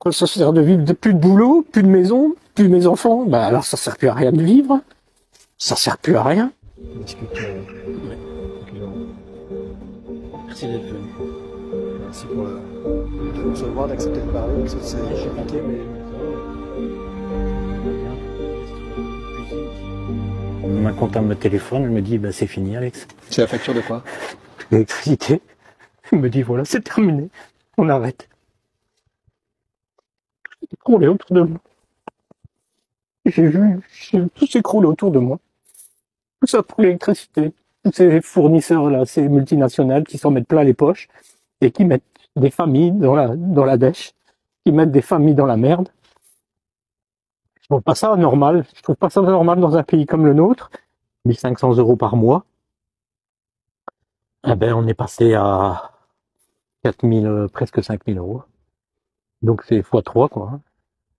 quoi ça sert de vivre? Plus de boulot, plus de maison, plus mes enfants? Bah alors ça sert plus à rien de vivre. Ça sert plus à rien. On discute tranquillement. Merci d'être venu. Merci pour de nous recevoir, d'accepter de parler, parce que c'est compliqué, mais... Ma comptable me téléphone, elle me dit bah c'est fini Alex. C'est la facture de quoi? L'électricité. Elle me dit voilà, c'est terminé. On arrête. Tout s'écroulé autour de moi. J'ai tout s'écroulé autour de moi. Tout ça pour l'électricité. Tous ces fournisseurs là, ces multinationales qui s'en mettent plein les poches et qui mettent des familles dans la dèche, qui mettent des familles dans la merde. Je trouve pas ça normal. Je trouve pas ça normal dans un pays comme le nôtre. 1500 € par mois. Eh ben, on est passé à 4000, presque 5000 €. Donc c'est x3, quoi. Hein.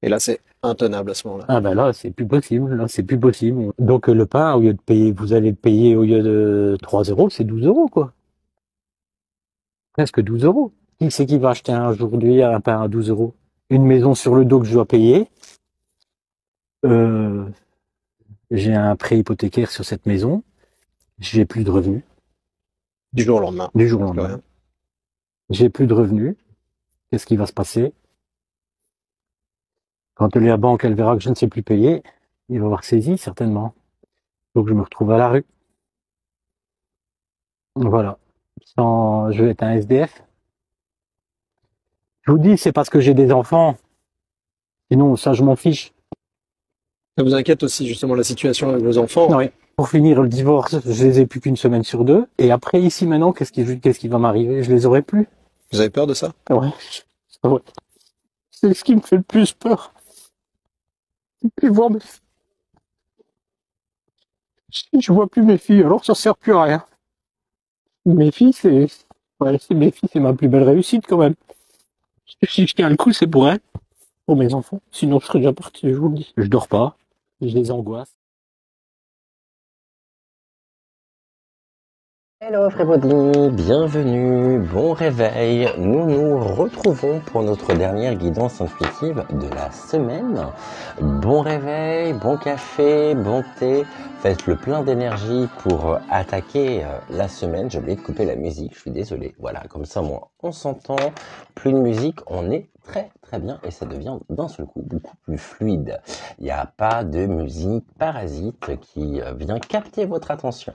Et là, c'est intenable à ce moment-là. Ah ben là, c'est plus possible. Là, c'est plus possible. Donc le pain, au lieu de payer, vous allez le payer au lieu de 3 €, c'est 12 €, quoi. Presque 12 €. Qui c'est qui va acheter aujourd'hui un pain à 12 €? Une maison sur le dos que je dois payer. J'ai un prêt hypothécaire sur cette maison. J'ai plus de revenus. Du jour au lendemain. Du jour au lendemain. J'ai plus de revenus. Qu'est-ce qui va se passer? Quand la banque, elle verra que je ne sais plus payer, il va avoir saisi, certainement. Donc je me retrouve à la rue. Voilà. Je vais être un SDF. Je vous dis, c'est parce que j'ai des enfants. Sinon, ça, je m'en fiche. Ça vous inquiète aussi, justement, la situation avec vos enfants? Oui. Pour finir le divorce, je les ai plus qu'une semaine sur 2. Et après, ici, maintenant, qu'est-ce qui va m'arriver? Je les aurai plus. Vous avez peur de ça? Ouais. Ouais. C'est ce qui me fait le plus peur. Et voir je vois plus mes filles, alors ça sert plus à rien. Mes filles, c'est mes filles, c'est ma plus belle réussite quand même. Si je tiens le coup, c'est pour elles, pour mes enfants. Sinon, je serais déjà parti, je vous le dis. Je dors pas, je les angoisse. Hello everybody, bienvenue, bon réveil. Nous nous retrouvons pour notre dernière guidance intuitive de la semaine. Bon réveil, bon café, bon thé. Faites le plein d'énergie pour attaquer la semaine. J'ai oublié de couper la musique, je suis désolé. Voilà, comme ça moi on s'entend. Plus de musique, on est très bien et ça devient d'un seul coup beaucoup plus fluide. Il n'y a pas de musique parasite qui vient capter votre attention.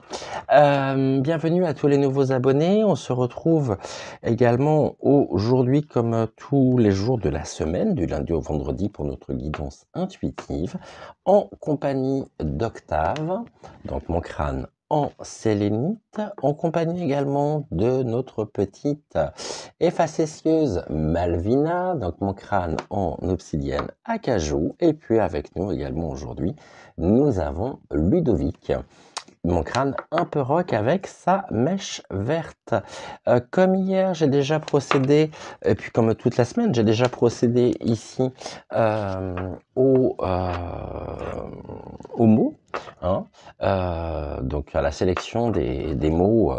Bienvenue à tous les nouveaux abonnés. On se retrouve également aujourd'hui comme tous les jours de la semaine, du lundi au vendredi pour notre guidance intuitive, en compagnie d'Octave, donc mon crâne en sélénite, en compagnie également de notre petite et facétieuse Malvina, donc mon crâne en obsidienne acajou, et puis avec nous également aujourd'hui, nous avons Ludovic, mon crâne un peu rock avec sa mèche verte. Comme hier, j'ai déjà procédé, et puis comme toute la semaine, j'ai déjà procédé ici au mot, hein, donc à la sélection des mots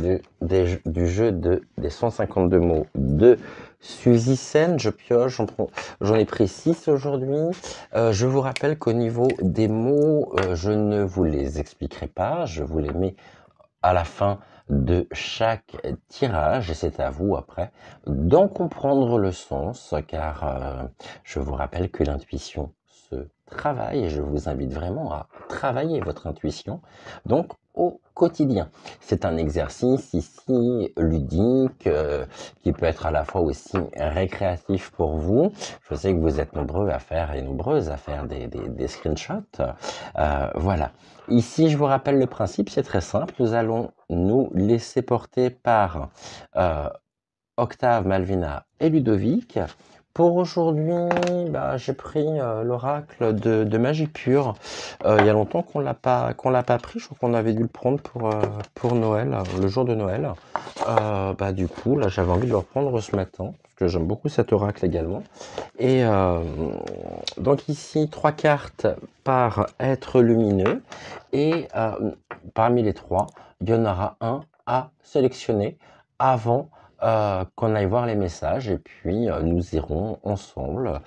du jeu des 152 mots de Suzy Sen. Je pioche, j'en ai pris 6 aujourd'hui. Je vous rappelle qu'au niveau des mots, je ne vous les expliquerai pas, je vous les mets à la fin de chaque tirage et c'est à vous après d'en comprendre le sens, car je vous rappelle que l'intuition se travaille et je vous invite vraiment à travailler votre intuition donc au quotidien. C'est un exercice ici ludique qui peut être à la fois aussi récréatif pour vous. Je sais que vous êtes nombreux à faire et nombreuses à faire des screenshots. Voilà. Ici, je vous rappelle le principe, c'est très simple. Nous allons nous laisser porter par Octave, Malvina et Ludovic. Pour aujourd'hui, j'ai pris l'oracle de magie pure. Il y a longtemps qu'on l'a pas pris. Je crois qu'on avait dû le prendre pour Noël, le jour de Noël. Du coup, là, j'avais envie de le reprendre ce matin parce que j'aime beaucoup cet oracle également. Et donc ici, 3 cartes par être lumineux. Et parmi les 3, il y en aura un à sélectionner avant qu'on aille voir les messages et puis nous irons ensemble,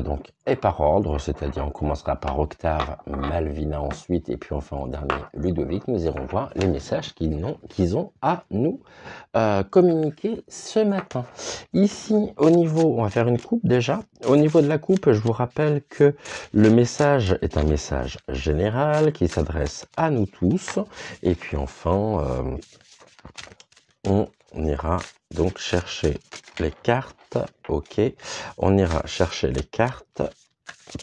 donc et par ordre, c'est-à-dire on commencera par Octave, Malvina ensuite et puis enfin en dernier Ludovic, nous irons voir les messages qu'ils ont à nous communiquer ce matin. Ici, au niveau, on va faire une coupe déjà. Au niveau de la coupe, je vous rappelle que le message est un message général qui s'adresse à nous tous. Et puis enfin, on ira donc chercher les cartes. Ok, on ira chercher les cartes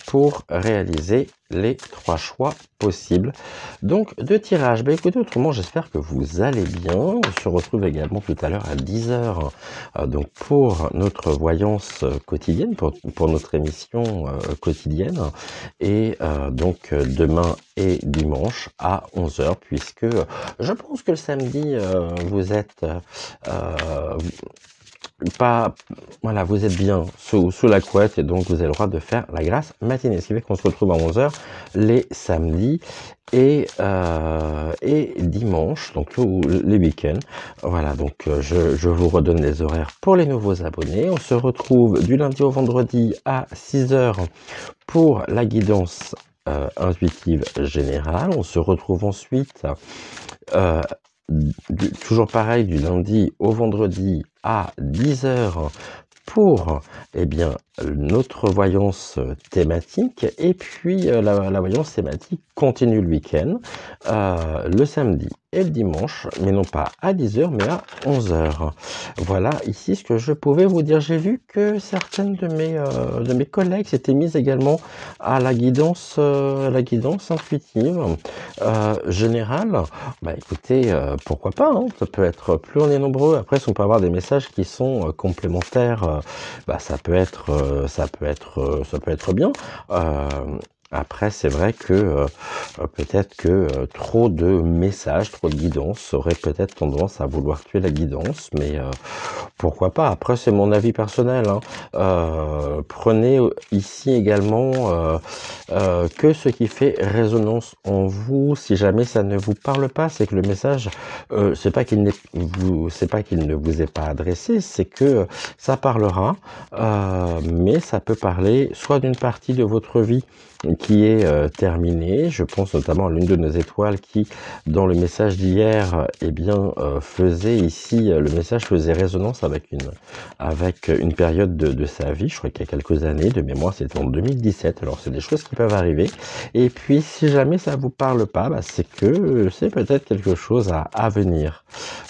pour réaliser les 3 choix possibles. Donc, de tirage. Bah écoutez, autrement, j'espère que vous allez bien. On se retrouve également tout à l'heure à 10h, donc pour notre voyance quotidienne, pour notre émission quotidienne. Et donc, demain et dimanche à 11h, puisque je pense que le samedi, vous êtes pas, voilà, vous êtes bien sous la couette et donc vous avez le droit de faire la grasse matinée. Ce qui fait qu'on se retrouve à 11h les samedis et dimanche, donc les week-ends. Voilà, donc je vous redonne les horaires pour les nouveaux abonnés. On se retrouve du lundi au vendredi à 6h pour la guidance intuitive générale. On se retrouve ensuite toujours pareil, du lundi au vendredi à 10h pour notre voyance thématique, et puis la voyance thématique continue le week-end, le samedi et le dimanche, mais non pas à 10h, mais à 11h. Voilà ici ce que je pouvais vous dire. J'ai vu que certaines de mes collègues s'étaient mises également à la guidance intuitive générale. Bah écoutez, pourquoi pas, hein, ça peut être, plus on est nombreux, après si on peut avoir des messages qui sont complémentaires, ça peut être bien. Après, c'est vrai que peut-être que trop de messages, trop de guidance aurait peut-être tendance à vouloir tuer la guidance, mais pourquoi pas. Après, c'est mon avis personnel, hein. Prenez ici également que ce qui fait résonance en vous. Si jamais ça ne vous parle pas, c'est que le message, c'est pas qu'il ne vous est pas adressé, c'est que ça parlera, mais ça peut parler soit d'une partie de votre vie qui est terminée. Je pense notamment à l'une de nos étoiles qui, dans le message d'hier, faisait ici, le message faisait résonance avec une période de sa vie. Je crois qu'il y a quelques années, de mémoire, c'était en 2017. Alors, c'est des choses qui peuvent arriver. Et puis, si jamais ça vous parle pas, c'est que c'est peut-être quelque chose à venir.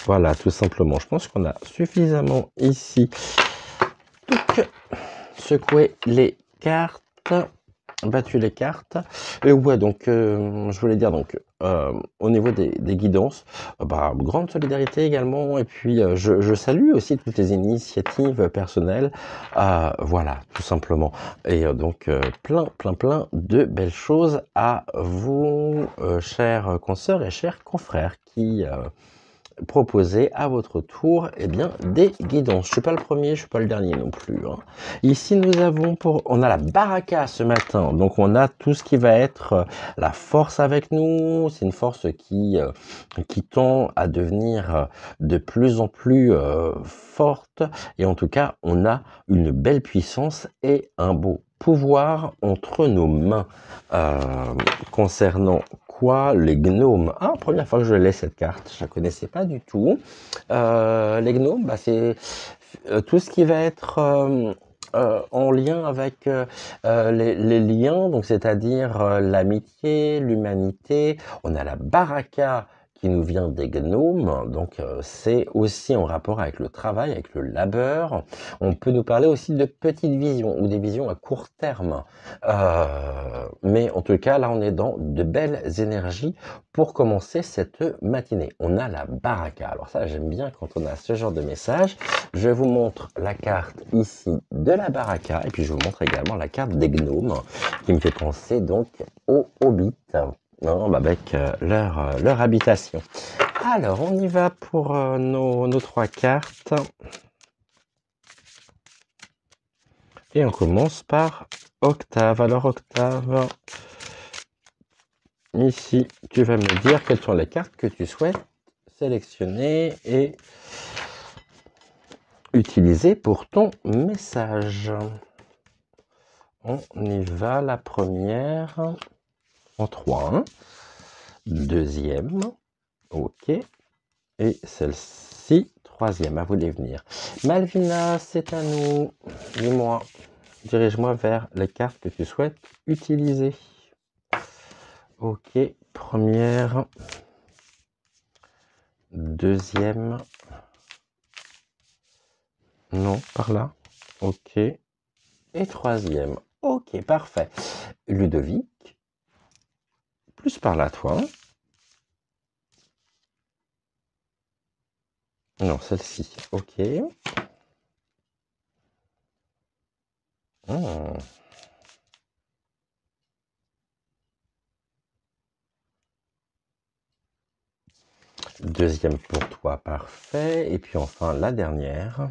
Voilà, tout simplement. Je pense qu'on a suffisamment ici secoué les cartes. Battu les cartes. Et ouais, donc je voulais dire donc au niveau des guidances, grande solidarité également. Et puis je salue aussi toutes les initiatives personnelles. Voilà, tout simplement. Et donc plein de belles choses à vous, chers consoeurs et chers confrères, qui proposer à votre tour des guidances. Je suis pas le premier, je suis pas le dernier non plus, hein. Ici nous avons on a la baraka ce matin, donc on a tout ce qui va être la force avec nous. C'est une force qui tend à devenir de plus en plus forte, et en tout cas on a une belle puissance et un beau pouvoir entre nos mains. Concernant quoi, les gnomes. Première fois que je laisse cette carte, je la connaissais pas du tout. Les gnomes, c'est tout ce qui va être en lien avec les liens, donc c'est-à-dire l'amitié, l'humanité. On a la baraka qui nous vient des gnomes, donc c'est aussi en rapport avec le travail, avec le labeur. On peut nous parler aussi de petites visions ou des visions à court terme. Mais en tout cas, là, on est dans de belles énergies pour commencer cette matinée. On a la baraka. Alors ça, j'aime bien quand on a ce genre de message. Je vous montre la carte ici de la baraka, et puis je vous montre également la carte des gnomes, qui me fait penser donc aux hobbits, avec leur habitation. Alors, on y va pour nos 3 cartes. Et on commence par Octave. Alors, Octave, ici, tu vas me dire quelles sont les cartes que tu souhaites sélectionner et utiliser pour ton message. On y va, la première en 3. Hein. Deuxième, ok. Et celle-ci, troisième, à vous de venir. Malvina, c'est à nous. Dis-moi, dirige-moi vers les cartes que tu souhaites utiliser. Ok, première, deuxième, non, par là, ok, et troisième, ok, parfait. Ludovic, plus par là, toi. Non, celle-ci, ok. Hmm. Deuxième pour toi, parfait. Et puis enfin, la dernière.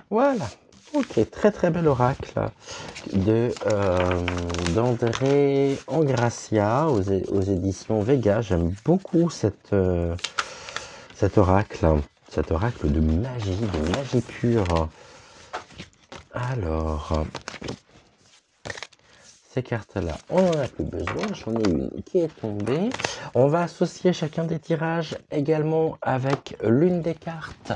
Voilà. Ok, très très bel oracle d'André Angracia aux éditions Vega. J'aime beaucoup cet oracle de magie pure. Alors, ces cartes-là, on n'en a plus besoin. J'en ai une qui est tombée. On va associer chacun des tirages également avec l'une des cartes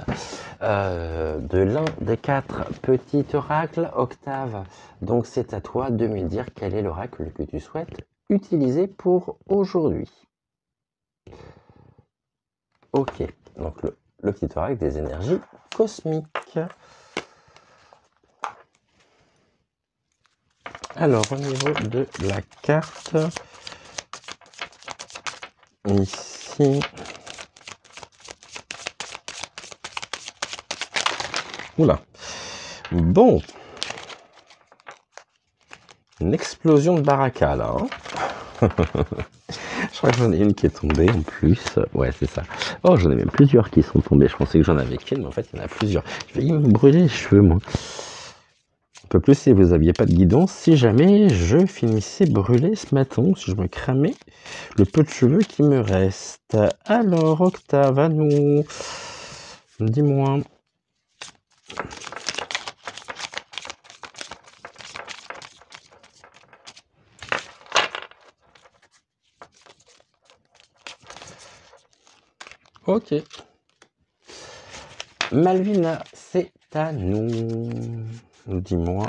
de l'un des 4 petits oracles. Octave, donc c'est à toi de me dire quel est l'oracle que tu souhaites utiliser pour aujourd'hui. Ok, donc le petit oracle des énergies cosmiques. Alors, au niveau de la carte, ici, oula, bon, une explosion de baraka là. Hein. Je crois que j'en ai une qui est tombée en plus. Ouais, c'est ça. Oh, j'en ai même plusieurs qui sont tombées. Je pensais que j'en avais qu'une, mais en fait, il y en a plusieurs. Je vais me brûler les cheveux, moi. Un peu plus si vous n'aviez pas de guidon. Si jamais je finissais brûlé ce matin, si je me cramais le peu de cheveux qui me reste. Alors, Octave, à nous. Dis-moi. Ok. Malvina, c'est à nous. Dis-moi.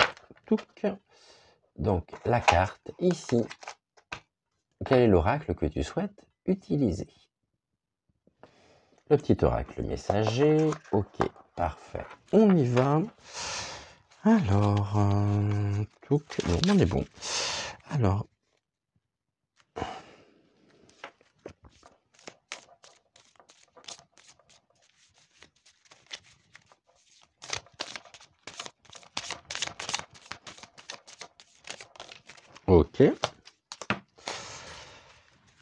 Donc, la carte ici. Quel est l'oracle que tu souhaites utiliser? Le petit oracle messager. Ok, parfait. On y va. Alors, non, on est bon. Alors, ok.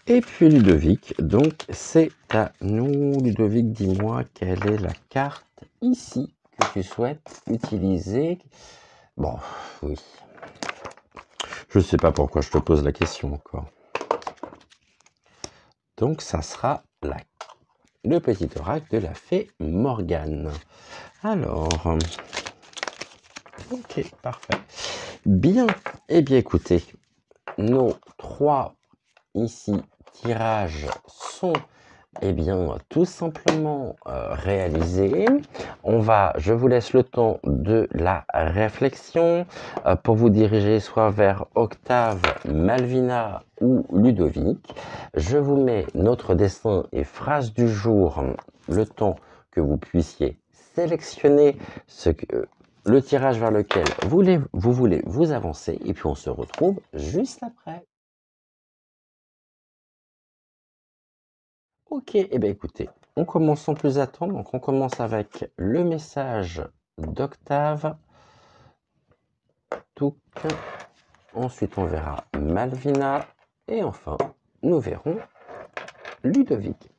Et puis Ludovic, donc c'est à nous. Ludovic, dis-moi quelle est la carte ici que tu souhaites utiliser. Bon, oui. Je ne sais pas pourquoi je te pose la question encore. Donc ça sera le petit oracle de la fée Morgane. Alors, ok, parfait. Bien, eh bien écoutez, nos 3 ici tirages sont tout simplement réalisés. Je vous laisse le temps de la réflexion pour vous diriger soit vers Octave, Malvina ou Ludovic. Je vous mets notre dessin et phrase du jour, le temps que vous puissiez sélectionner le tirage vers lequel vous voulez vous avancer et puis on se retrouve juste après. Ok, et bien écoutez, on commence sans plus attendre. Donc on commence avec le message d'Octave. Ensuite on verra Malvina. Et enfin, nous verrons Ludovic.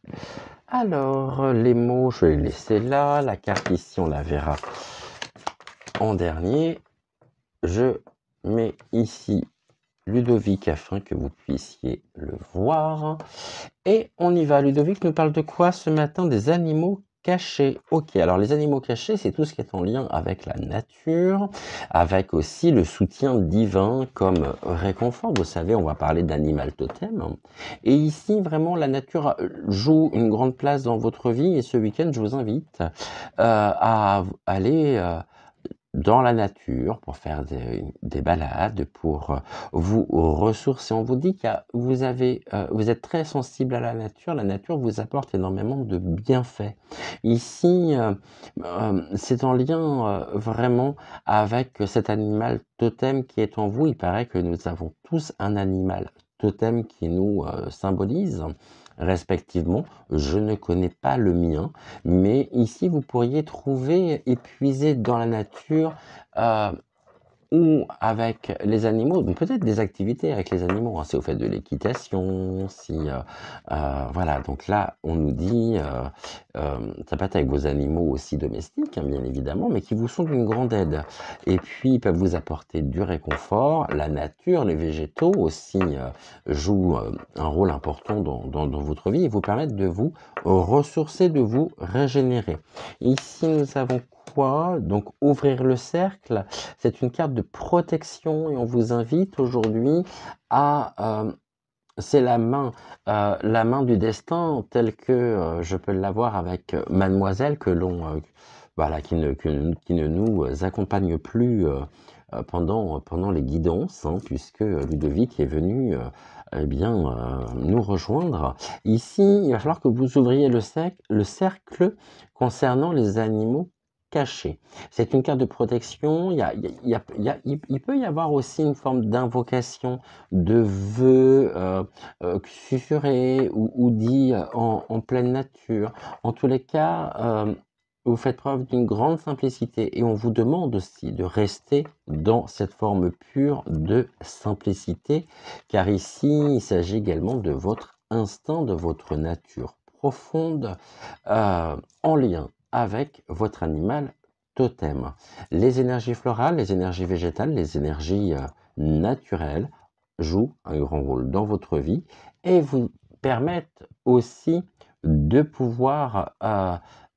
Alors, les mots, je vais les laisser là. La carte ici, on la verra en dernier. Je mets ici Ludovic afin que vous puissiez le voir. Et on y va. Ludovic nous parle de quoi ce matin? Des animaux cachés. Ok, alors les animaux cachés, c'est tout ce qui est en lien avec la nature, avec aussi le soutien divin comme réconfort. Vous savez, on va parler d'animal totem. Et ici, vraiment, la nature joue une grande place dans votre vie. Et ce week-end, je vous invite à aller dans la nature pour faire des balades, pour vous ressourcer. On vous dit que vous êtes très sensible à la nature vous apporte énormément de bienfaits. Ici, c'est en lien vraiment avec cet animal totem qui est en vous. Il paraît que nous avons tous un animal totem qui nous symbolise respectivement. Je ne connais pas le mien, mais ici vous pourriez trouver épuisé dans la nature ou avec les animaux, donc peut-être des activités avec les animaux, hein, si vous faites de l'équitation, si voilà, donc là on nous dit ça peut être avec vos animaux aussi domestiques, hein, bien évidemment, mais qui vous sont d'une grande aide. Et puis ils peuvent vous apporter du réconfort. La nature, les végétaux aussi jouent un rôle important dans votre vie et vous permettent de vous ressourcer, de vous régénérer. Ici nous avons quoi? Donc ouvrir le cercle, c'est une carte de protection et on vous invite aujourd'hui à c'est la main du destin telle que je peux l'avoir avec Mademoiselle que l'on voilà qui ne nous accompagne plus pendant les guidances, hein, puisque Ludovic est venu eh bien nous rejoindre. Ici, il va falloir que vous ouvriez le cercle concernant les animaux cachés. C'est une carte de protection. Il peut y avoir aussi une forme d'invocation, de vœux susurrés ou dits en pleine nature. En tous les cas, vous faites preuve d'une grande simplicité et on vous demande aussi de rester dans cette forme pure de simplicité, car ici, il s'agit également de votre instinct, de votre nature profonde en lien avec votre animal totem. Les énergies florales, les énergies végétales, les énergies naturelles jouent un grand rôle dans votre vie et vous permettent aussi de pouvoir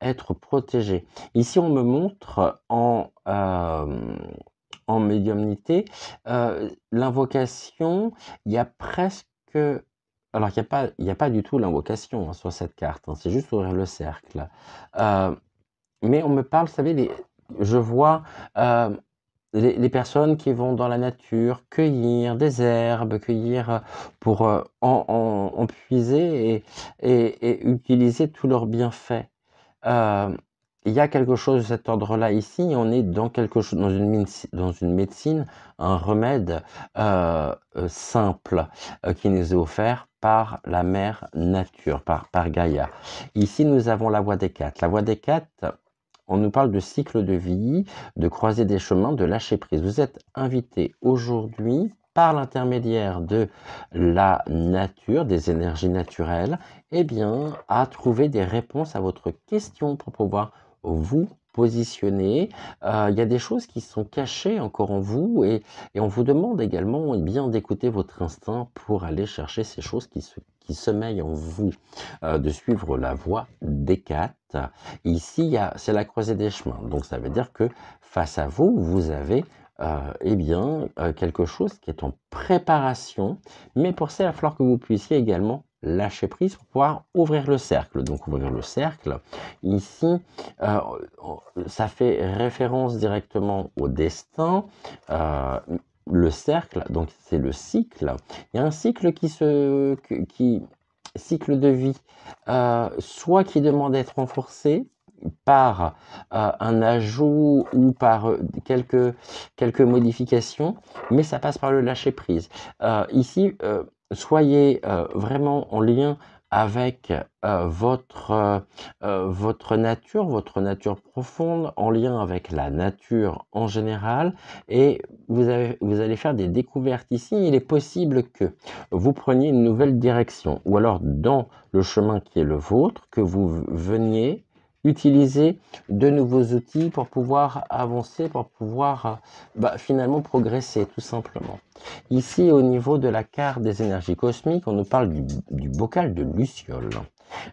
être protégé. Ici, on me montre en médiumnité l'invocation. Il y a presque... Alors, il n'y a pas du tout l'invocation hein, sur cette carte. Hein, c'est juste ouvrir le cercle. Mais on me parle, vous savez, je vois les personnes qui vont dans la nature cueillir des herbes, cueillir pour en puiser et utiliser tous leurs bienfaits. Il y a quelque chose de cet ordre-là ici, on est dans quelque chose, dans une médecine, un remède simple qui nous est offert par la mère nature, par Gaïa. Ici, nous avons la voie des quatre. La voie des quatre, on nous parle de cycle de vie, de croiser des chemins, de lâcher prise. Vous êtes invité aujourd'hui par l'intermédiaire de la nature, des énergies naturelles, eh bien, à trouver des réponses à votre question pour pouvoir vous positionner. Il y a des choses qui sont cachées encore en vous et on vous demande également eh bien d'écouter votre instinct pour aller chercher ces choses qui sommeillent en vous, de suivre la voie des quatre. Ici, c'est la croisée des chemins. Donc, ça veut dire que face à vous, vous avez eh bien, quelque chose qui est en préparation. Mais pour ça, il va falloir que vous puissiez également lâcher prise pour pouvoir ouvrir le cercle. Donc, ouvrir le cercle, ici, ça fait référence directement au destin. Le cercle, donc c'est le cycle. Il y a un cycle cycle de vie, soit qui demande d'être renforcé par un ajout ou par quelques modifications, mais ça passe par le lâcher prise. Ici, soyez vraiment en lien avec votre nature profonde, en lien avec la nature en général, et vous allez faire des découvertes ici. Il est possible que vous preniez une nouvelle direction, ou alors dans le chemin qui est le vôtre, que vous veniez utiliser de nouveaux outils pour pouvoir avancer, pour pouvoir finalement progresser tout simplement. Ici, au niveau de la carte des énergies cosmiques, on nous parle du bocal de Luciole.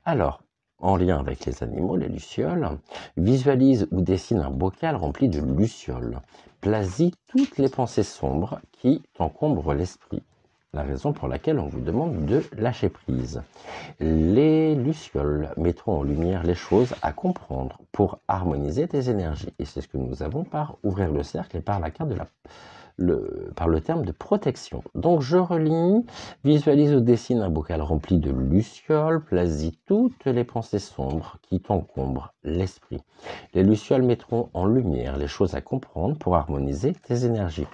Alors, en lien avec les animaux, les lucioles. Visualise ou dessine un bocal rempli de lucioles. Place-y toutes les pensées sombres qui t'encombrent l'esprit. La raison pour laquelle on vous demande de lâcher prise. Les lucioles mettront en lumière les choses à comprendre pour harmoniser tes énergies. Et c'est ce que nous avons par ouvrir le cercle et par la carte de par le terme de protection. Donc je relis, visualise ou dessine un bocal rempli de lucioles, place-y toutes les pensées sombres qui t'encombrent l'esprit. Les lucioles mettront en lumière les choses à comprendre pour harmoniser tes énergies.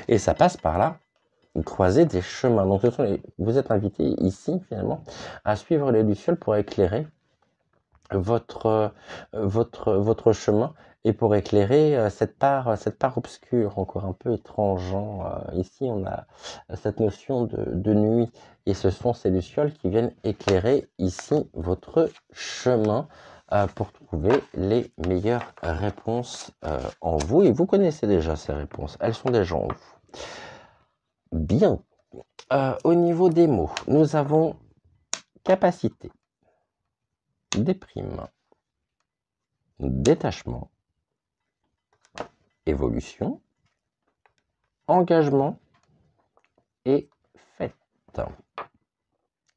Et ça passe par là, croiser des chemins. Donc vous êtes invité ici finalement à suivre les lucioles pour éclairer votre chemin et pour éclairer cette part obscure, encore un peu étrange. Ici, on a cette notion de nuit et ce sont ces lucioles qui viennent éclairer ici votre chemin pour trouver les meilleures réponses en vous. Et vous connaissez déjà ces réponses, elles sont déjà en vous. Bien. Au niveau des mots, nous avons capacité, déprime, détachement, évolution, engagement et fête.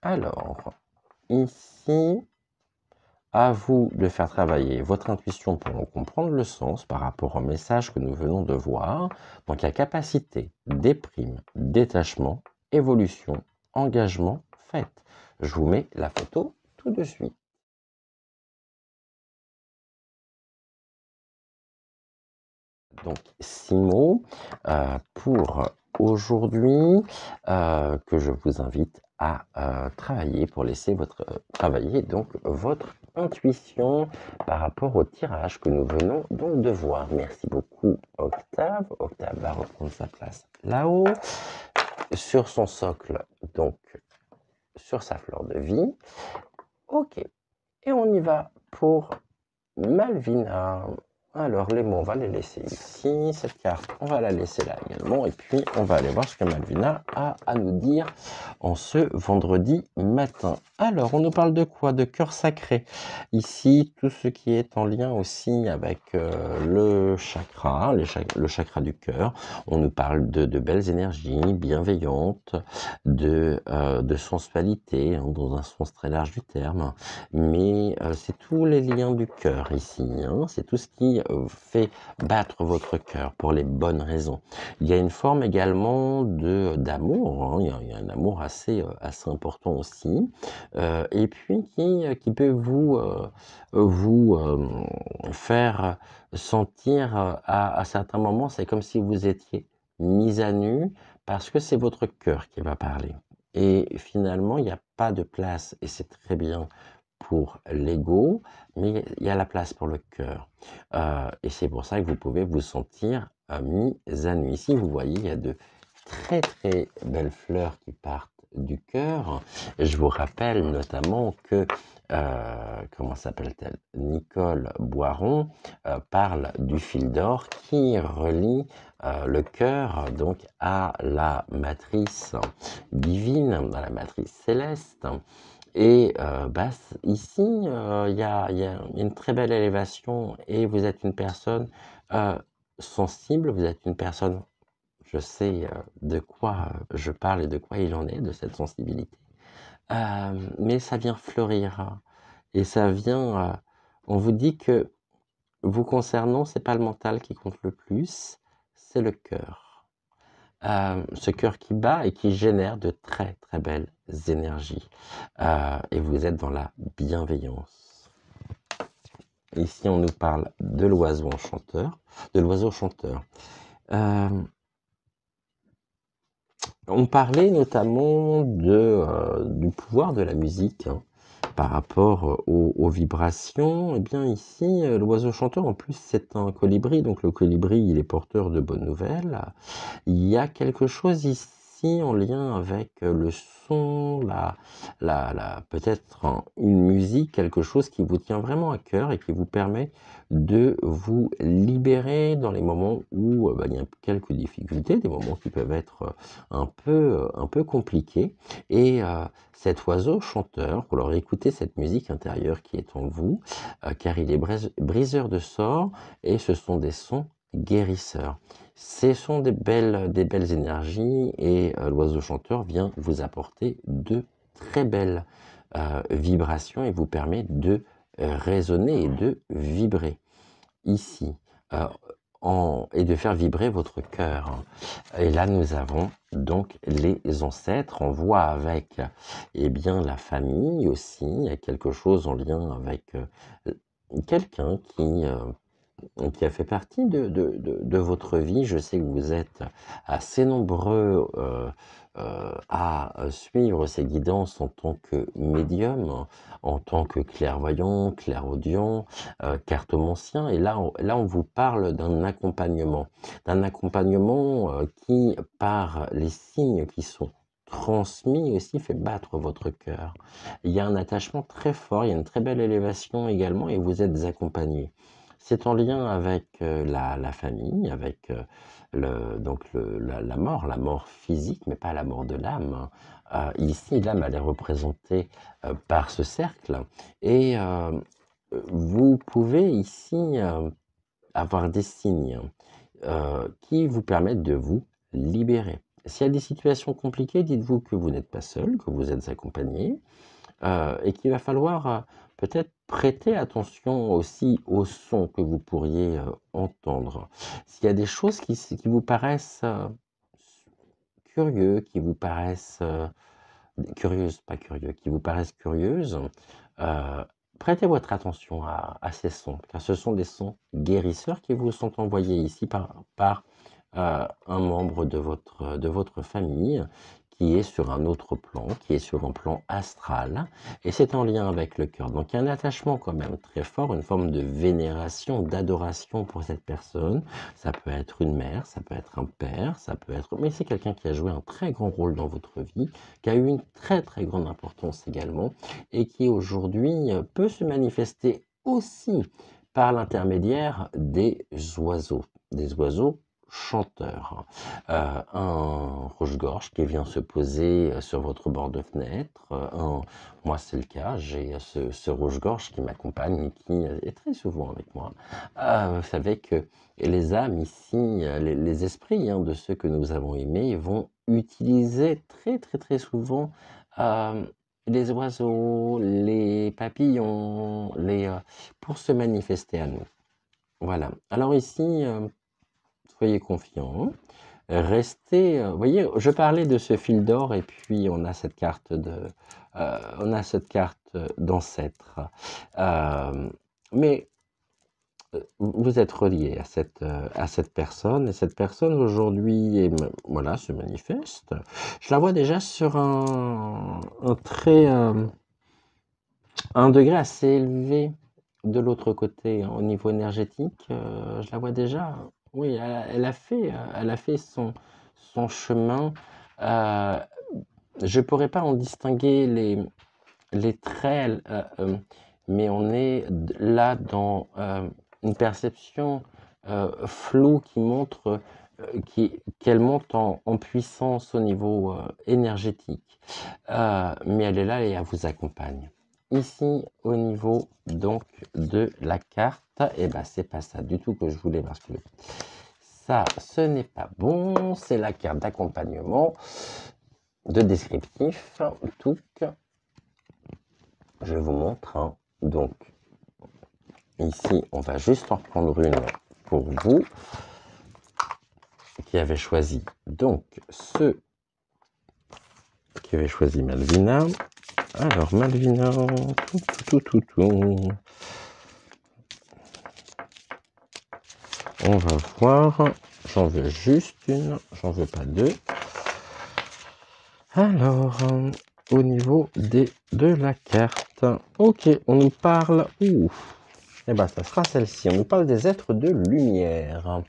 Alors, ici, à vous de faire travailler votre intuition pour en comprendre le sens par rapport au message que nous venons de voir. Donc, il y a capacité, déprime, détachement, évolution, engagement, fête. Je vous mets la photo tout de suite. Donc 6 mots pour aujourd'hui que je vous invite à travailler pour laisser travailler donc votre intuition par rapport au tirage que nous venons donc de voir. Merci beaucoup Octave. Octave va reprendre sa place là-haut sur son socle, donc sur sa fleur de vie. Ok, et on y va pour Malvina. Alors les mots, on va les laisser ici. Cette carte, on va la laisser là également. Et puis, on va aller voir ce que Malvina a à nous dire en ce vendredi matin. Alors, on nous parle de quoi? De cœur sacré. Ici, tout ce qui est en lien aussi avec le chakra, le chakra du cœur. On nous parle de belles énergies bienveillantes, de sensualité, hein, dans un sens très large du terme. Mais c'est tous les liens du cœur ici, hein. C'est tout ce qui fait battre votre cœur pour les bonnes raisons. Il y a une forme également d'amour, hein. Il y a un amour assez important aussi, et puis qui peut vous faire sentir à certains moments, c'est comme si vous étiez mis à nu, parce que c'est votre cœur qui va parler. Et finalement, il n'y a pas de place, et c'est très bien, pour l'ego, mais il y a la place pour le cœur. Et c'est pour ça que vous pouvez vous sentir mis à nu. Ici, vous voyez, il y a de très très belles fleurs qui partent du cœur. Je vous rappelle notamment que, comment s'appelle-t-elle? Nicole Boiron parle du fil d'or qui relie le cœur donc à la matrice divine, à la matrice céleste. Et ici, il y a une très belle élévation et vous êtes une personne sensible, vous êtes une personne, je sais de quoi je parle et de quoi il en est, de cette sensibilité. Mais ça vient fleurir, hein. Et ça vient, on vous dit que vous concernant, c'est pas le mental qui compte le plus, c'est le cœur. Ce cœur qui bat et qui génère de très très belles énergies. Et vous êtes dans la bienveillance. Ici, on nous parle de l'oiseau chanteur. On parlait notamment du pouvoir de la musique, hein, par rapport aux vibrations. Et bien ici, l'oiseau chanteur, en plus, c'est un colibri. Donc le colibri, il est porteur de bonnes nouvelles. Il y a quelque chose ici ici en lien avec le son, peut-être une musique, quelque chose qui vous tient vraiment à cœur et qui vous permet de vous libérer dans les moments où il y a quelques difficultés, des moments qui peuvent être un peu compliqués. Et cet oiseau chanteur, pour leur écouter cette musique intérieure qui est en vous, car il est briseur de sorts et ce sont des sons guérisseurs. Ce sont des belles énergies et l'oiseau chanteur vient vous apporter de très belles vibrations et vous permet de résonner et de vibrer ici et de faire vibrer votre cœur. Et là, nous avons donc les ancêtres. On voit avec bien la famille aussi. Il y a quelque chose en lien avec quelqu'un qui a fait partie de votre vie. Je sais que vous êtes assez nombreux à suivre ces guidances en tant que médium, en tant que clairvoyant, clairaudient, cartomancien. Et là, on vous parle d'un accompagnement qui, par les signes qui sont transmis aussi, fait battre votre cœur. Il y a un attachement très fort, il y a une très belle élévation également et vous êtes accompagné. C'est en lien avec la famille, avec la mort physique, mais pas la mort de l'âme. Ici, l'âme, elle est représentée par ce cercle. Et vous pouvez ici avoir des signes qui vous permettent de vous libérer. S'il y a des situations compliquées, dites-vous que vous n'êtes pas seul, que vous êtes accompagné, et qu'il va falloir peut-être prêter attention aussi aux sons que vous pourriez entendre. S'il y a des choses qui vous paraissent curieux, qui vous paraissent curieuses, pas curieux, qui vous paraissent curieuses, prêtez votre attention à ces sons, car ce sont des sons guérisseurs qui vous sont envoyés ici par un membre de votre famille qui est sur un autre plan, qui est sur un plan astral, et c'est en lien avec le cœur. Donc il y a un attachement quand même très fort, une forme de vénération, d'adoration pour cette personne. Ça peut être une mère, ça peut être un père, ça peut être... Mais c'est quelqu'un qui a joué un très grand rôle dans votre vie, qui a eu une très très grande importance également, et qui aujourd'hui peut se manifester aussi par l'intermédiaire des oiseaux chanteurs. Un rouge-gorge qui vient se poser sur votre bord de fenêtre. Moi, c'est le cas, j'ai ce rouge-gorge qui m'accompagne et qui est très souvent avec moi. Vous savez que les âmes ici, les esprits de ceux que nous avons aimés vont utiliser très très très souvent les oiseaux, les papillons, pour se manifester à nous. Voilà. Alors ici, soyez confiants. Restez, vous voyez, je parlais de ce fil d'or et puis on a cette carte d'ancêtre. Mais vous êtes relié à cette personne et cette personne aujourd'hui voilà, se manifeste. Je la vois déjà sur un degré assez élevé de l'autre côté, au niveau énergétique. Je la vois déjà. Oui, elle a fait son chemin. Je pourrais pas en distinguer les traits, mais on est là dans une perception floue qui montre qu'elle monte en puissance au niveau énergétique. Mais elle est là et elle vous accompagne. Ici, au niveau donc de la carte, c'est pas ça du tout que je voulais parce que ça, ce n'est pas bon. C'est la carte d'accompagnement, de descriptif. Tout. Je vous montre. Donc, ici, on va juste en prendre une pour vous qui avez choisi. Donc, ceux qui avaient choisi Malvina. Alors, Malvina, on va voir. J'en veux juste une, j'en veux pas deux. Alors, au niveau de la carte, ok, on nous parle. Eh ben, ça sera celle-ci. On nous parle des êtres de lumière.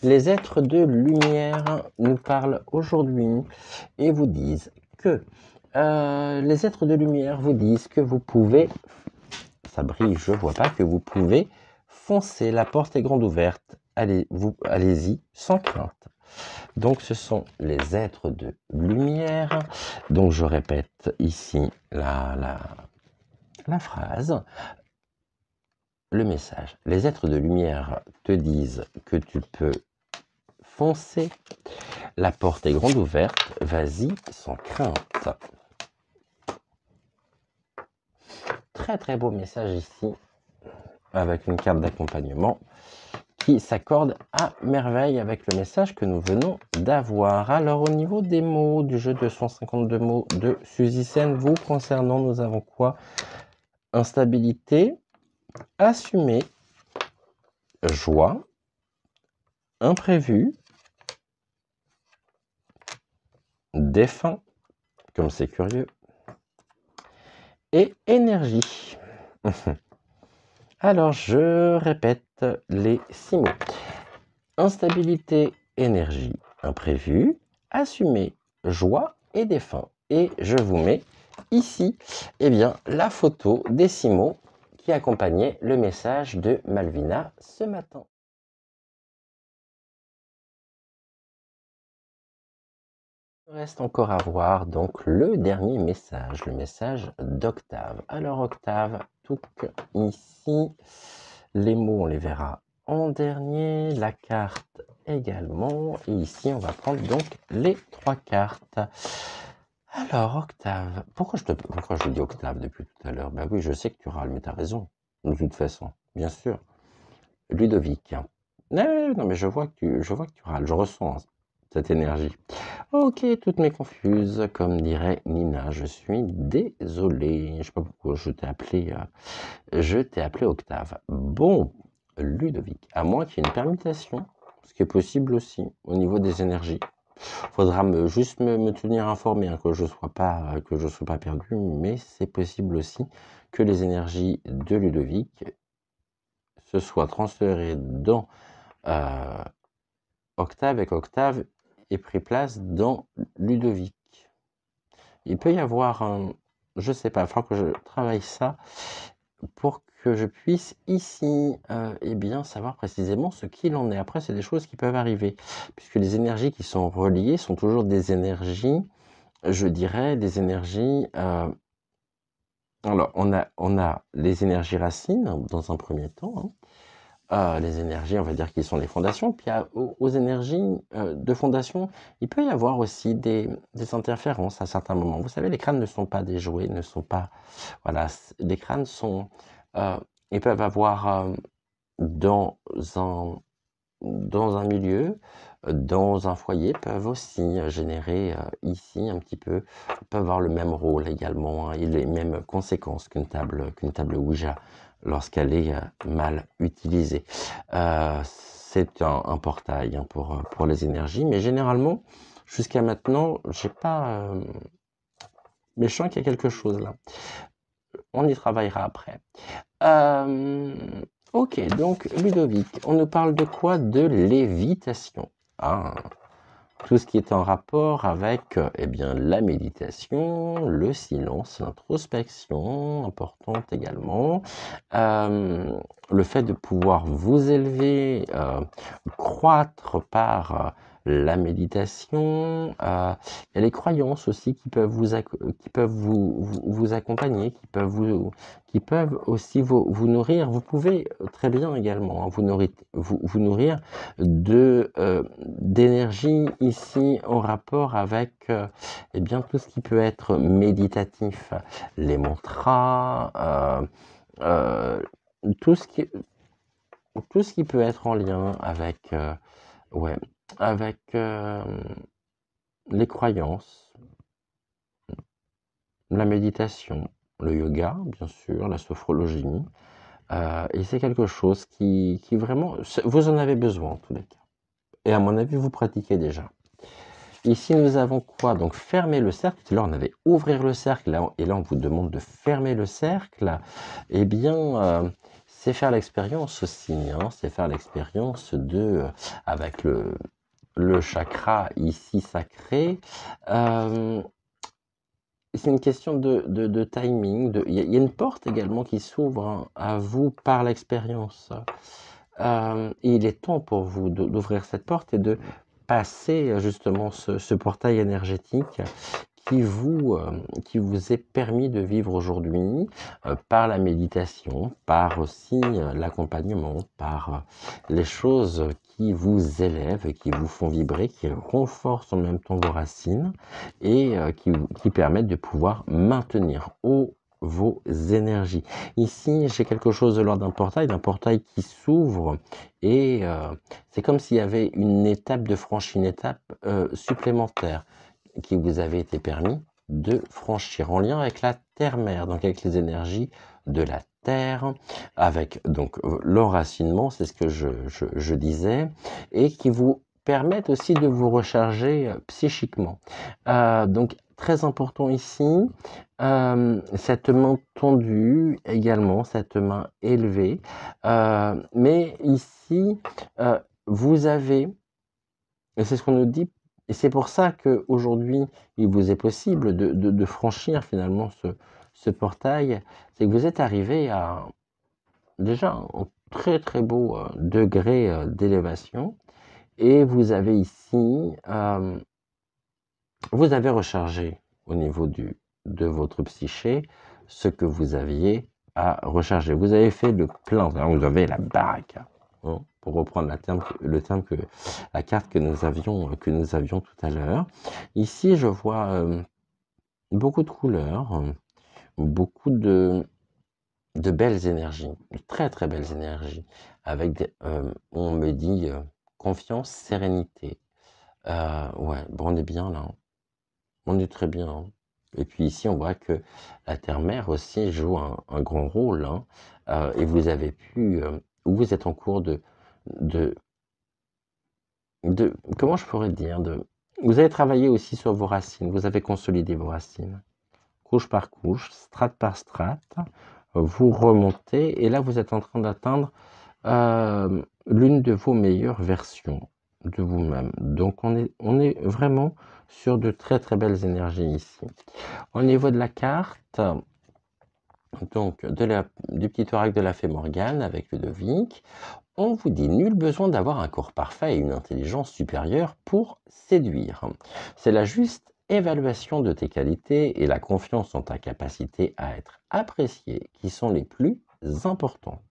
Les êtres de lumière nous parlent aujourd'hui et vous disent que les êtres de lumière vous disent que vous pouvez, ça brille, je vois pas, que vous pouvez foncer. La porte est grande ouverte. Allez-y sans crainte. Donc, ce sont les êtres de lumière. Donc, je répète ici la phrase. Le message. Les êtres de lumière te disent que tu peux foncer. La porte est grande ouverte. Vas-y sans crainte. Très très beau message ici, avec une carte d'accompagnement qui s'accorde à merveille avec le message que nous venons d'avoir. Alors au niveau des mots du jeu de 152 mots de Suzy Sen, vous concernant, nous avons quoi? Instabilité, assumer, joie, imprévu, défunt, comme c'est curieux, et énergie. Alors, je répète les 6 mots. Instabilité, énergie, imprévu, assumer, joie et défunt. Et je vous mets ici, eh bien, la photo des 6 mots qui accompagnaient le message de Malvina ce matin. Il reste encore à voir donc le dernier message, le message d'Octave. Alors Octave, tout ici, les mots on les verra en dernier, la carte également, et ici on va prendre donc les 3 cartes. Alors Octave, pourquoi je dis Octave depuis tout à l'heure? Ben oui, je sais que tu râles, mais tu as raison, de toute façon, bien sûr. Ludovic, non mais je vois que tu râles, je ressens cette énergie. Ok, toutes mes confuses, comme dirait Nina, je suis désolé. Je sais pas pourquoi je t'ai appelé Octave. Bon, Ludovic, à moins qu'il y ait une permutation, ce qui est possible aussi au niveau des énergies. Faudra juste me tenir informé, hein, que je sois pas perdu, mais c'est possible aussi que les énergies de Ludovic se soient transférées dans Octave et qu'Octave ait pris place dans Ludovic. Il peut y avoir je sais pas, il faudra que je travaille ça pour que je puisse ici eh bien savoir précisément ce qu'il en est. Après, c'est des choses qui peuvent arriver, puisque les énergies qui sont reliées sont toujours des énergies, je dirais, des énergies. Alors, on a les énergies racines dans un premier temps, hein. Les énergies, on va dire, qui sont les fondations. Puis aux énergies de fondation, il peut y avoir aussi des interférences à certains moments. Vous savez, les crânes ne sont pas des jouets, ne sont pas... Voilà, les crânes sont... ils peuvent avoir dans un milieu, dans un foyer, peuvent aussi générer ici un petit peu, peuvent avoir le même rôle également, hein, et les mêmes conséquences qu'une table Ouija lorsqu'elle est mal utilisée. C'est un portail, hein, pour les énergies, mais généralement, jusqu'à maintenant, j'ai pas... mais je sens qu'il y a quelque chose là. On y travaillera après. Ok, donc Ludovic, on nous parle de quoi? De lévitation. Tout ce qui est en rapport avec eh bien, la méditation, le silence, l'introspection, importante également. Le fait de pouvoir vous élever, croître par la méditation. Il y a les croyances aussi qui peuvent vous accompagner, qui peuvent aussi vous nourrir. Vous pouvez très bien également, hein, vous nourrir d'énergie ici en rapport avec eh bien, tout ce qui peut être méditatif, les mantras, tout ce qui peut être en lien avec les croyances, la méditation, le yoga, bien sûr, la sophrologie. Et c'est quelque chose qui vraiment, vous en avez besoin en tous les cas. Et à mon avis, vous pratiquez déjà. ici, nous avons quoi? Donc, fermer le cercle. Tout à l'heure, on avait ouvrir le cercle. Là, et là, on vous demande de fermer le cercle. Eh bien, c'est faire l'expérience aussi. Hein, c'est faire l'expérience de, avec le chakra ici sacré. C'est une question de timing. Il y a une porte également qui s'ouvre hein, à vous par l'expérience. Il est temps pour vous d'ouvrir cette porte et de passer justement ce portail énergétique qui vous est permis de vivre aujourd'hui par la méditation, par aussi l'accompagnement, par les choses qui vous élèvent, qui vous font vibrer, qui renforcent en même temps vos racines et qui permettent de pouvoir maintenir haut vos énergies. Ici, j'ai quelque chose de l'ordre d'un portail qui s'ouvre et c'est comme s'il y avait une étape de franchir, une étape supplémentaire qui vous avait été permis de franchir en lien avec la terre-mère, donc avec les énergies de la terre, avec donc l'enracinement, c'est ce que je disais, et qui vous permettent aussi de vous recharger psychiquement. Donc très important ici, cette main tendue également, cette main élevée, mais ici vous avez, et c'est ce qu'on nous dit, et c'est pour ça qu'aujourd'hui, il vous est possible de franchir finalement ce portail, c'est que vous êtes arrivé à déjà un très très beau degré d'élévation, et vous avez ici, vous avez rechargé au niveau de votre psyché ce que vous aviez à recharger. Vous avez fait le plein, vous avez la baraque. Hein, pour reprendre la carte que nous avions tout à l'heure. Ici, je vois beaucoup de couleurs, beaucoup de belles énergies, de très très belles énergies, avec on me dit confiance, sérénité. Ouais, bon, on est bien là, on est très bien. Hein. Et puis ici, on voit que la terre-mère aussi joue un grand rôle, hein, et vous avez pu, vous êtes en cours de comment je pourrais dire, vous avez travaillé aussi sur vos racines, vous avez consolidé vos racines, couche par couche, strate par strate, vous remontez, et là vous êtes en train d'atteindre l'une de vos meilleures versions de vous-même. Donc on est vraiment sur de très très belles énergies ici. Au niveau de la carte, donc du petit oracle de la fée Morgane avec Ludovic, on vous dit nul besoin d'avoir un corps parfait et une intelligence supérieure pour séduire. C'est la juste évaluation de tes qualités et la confiance en ta capacité à être apprécié qui sont les plus importantes.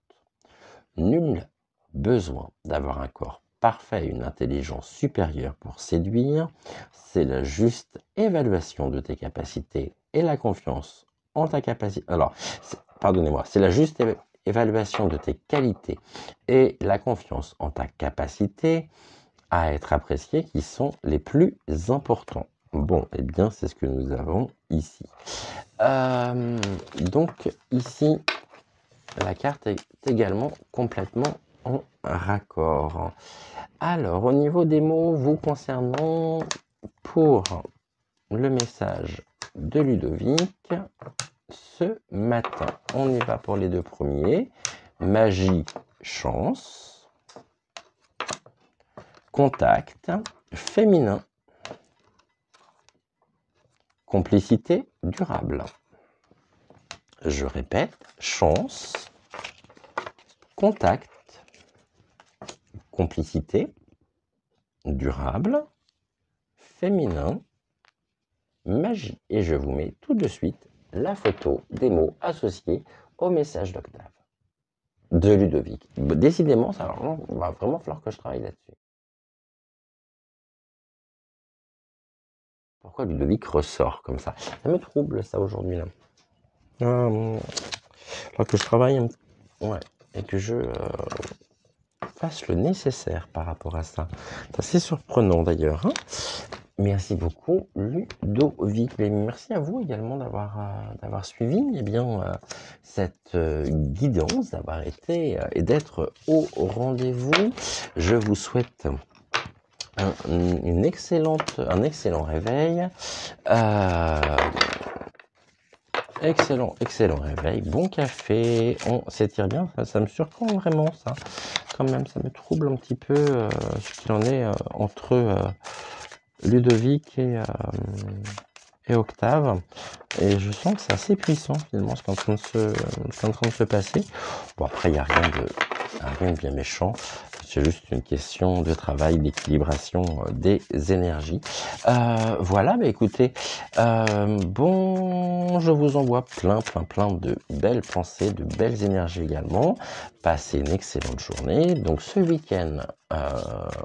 Nul besoin d'avoir un corps parfait et une intelligence supérieure pour séduire. C'est la juste évaluation de tes capacités et la confiance en ta capacité. Alors, pardonnez-moi, c'est la juste évaluation de tes qualités et la confiance en ta capacité à être apprécié qui sont les plus importants. Bon, eh bien, c'est ce que nous avons ici. Donc, ici, la carte est également complètement en raccord. Alors, au niveau des mots vous concernant, pour le message de Ludovic, ce matin, on y va pour les deux premiers. Magie, chance. Contact, féminin. Complicité, durable. Je répète, chance, contact, complicité, durable, féminin, magie. Et je vous mets tout de suite la photo des mots associés au message d'Octave de Ludovic. Décidément, ça va vraiment falloir que je travaille là-dessus. Pourquoi Ludovic ressort comme ça? Ça me trouble ça aujourd'hui là. Alors que je travaille, ouais, et que je fasse le nécessaire par rapport à ça. C'est assez surprenant d'ailleurs. Hein. Merci beaucoup Ludovic. Mais merci à vous également d'avoir suivi cette guidance, d'avoir été et d'être au rendez-vous. Je vous souhaite un excellent réveil. Excellent réveil. Bon café. On s'étire bien. Ça me surprend vraiment, ça. Quand même, ça me trouble un petit peu ce qu'il en est entre Ludovic et Octave. Et je sens que c'est assez puissant, finalement, ce qui est en train de se passer. Bon, après, il n'y a rien de bien méchant. C'est juste une question de travail, d'équilibration des énergies. Voilà, bah écoutez, bon, je vous envoie plein de belles pensées, de belles énergies également. Passez une excellente journée. Donc ce week-end,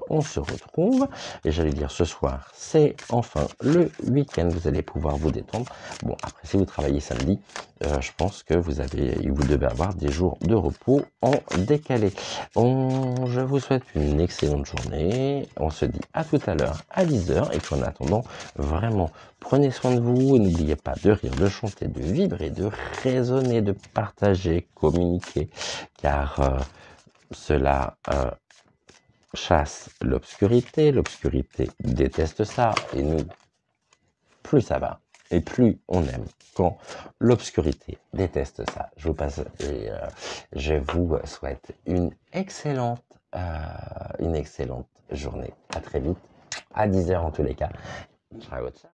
on se retrouve. Et j'allais dire ce soir, c'est enfin le week-end. Vous allez pouvoir vous détendre. Bon, après, si vous travaillez samedi, je pense que vous devez avoir des jours de repos en décalé. Je vous souhaite une excellente journée. On se dit à tout à l'heure à 10h. Et puis en attendant, vraiment, prenez soin de vous. Et n'oubliez pas de rire, de chanter, de vibrer, de raisonner, de partager, communiquer. Car cela chasse l'obscurité. L'obscurité déteste ça. Et nous, plus ça va. Et plus on aime quand l'obscurité déteste ça. Je vous passe et je vous souhaite une excellente journée. À très vite, à 10h en tous les cas. Ciao, ciao.